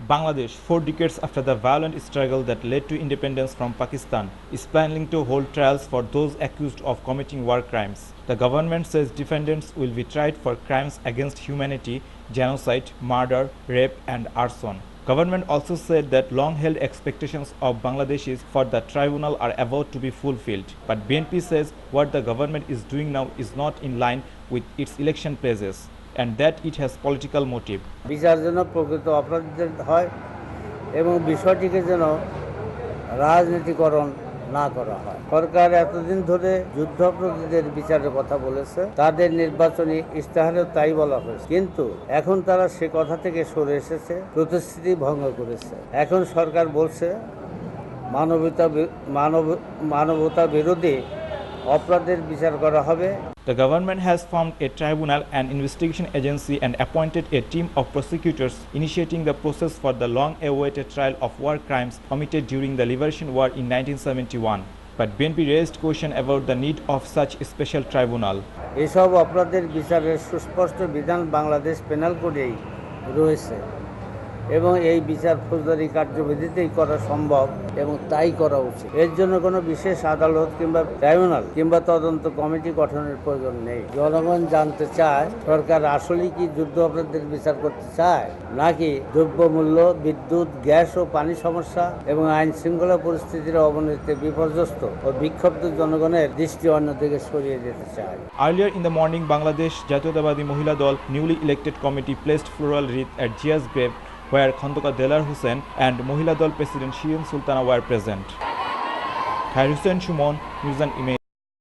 Bangladesh, 4 decades after the violent struggle that led to independence from Pakistan, is planning to hold trials for those accused of committing war crimes. The government says defendants will be tried for crimes against humanity, genocide, murder, rape, and arson. Government also said that long-held expectations of Bangladeshis for the tribunal are about to be fulfilled. But BNP says what the government is doing now is not in line with its election pledges, and that it has political motive. বিচার যেন প্রকৃত অপরাধীদের হয় এবং বিষয়টিকে যেন রাজনীতিকরণ না করা হয়। সরকার এতদিন ধরে যুদ্ধাপরাধীদের বিচারের কথা বলেছে, তাদের নির্বাচনী ইশতেহারেও তাই বলা হয়েছে, কিন্তু এখন তারা সে কথা থেকে সরে এসেছে, প্রতিশ্রুতি ভঙ্গ করেছে। এখন সরকার বলছে মানবতা বিরোধী অপরাধের বিচার করা হবে। The government has formed a tribunal and investigation agency and appointed a team of prosecutors initiating the process for the long-awaited trial of war crimes committed during the Liberation War in 1971. But BNP raised question about the need of such a special tribunal. এসব অপরাধের বিচারের সুস্পষ্ট বিধান Bangladesh penal কোডেই রয়েছে এবং এই বিচার ফৌজদারি কার্যবিধিতেই করা সম্ভব এবং তাই করা উচিত। এর জন্য কোনো বিশেষ আদালত কিংবা ট্রাইব্যুনাল কিংবা তদন্ত কমিটি গঠনের প্রয়োজন নেই। জনগণ জানতে চায় সরকার আসলেই কি যুদ্ধ অপরাধীদের বিচার করতে চায়, নাকি দ্রব্যমূল্য, বিদ্যুৎ, গ্যাস ও পানি সমস্যা এবং আইন শৃঙ্খলা পরিস্থিতির অবনতিতে বিপর্যস্ত ও বিক্ষুব্ধ জনগণের দৃষ্টি অন্যদিকে সরিয়ে যেতে চায়। Earlier in the morning, Bangladesh Jatiyotawadi Mohila Dal newly elected committee placed floral wreath at Jia's grave, where Khandaka Delar Hussain and Mohila Dal President Shirin Sultana were present. Khair Hussain Shumon, News and Image.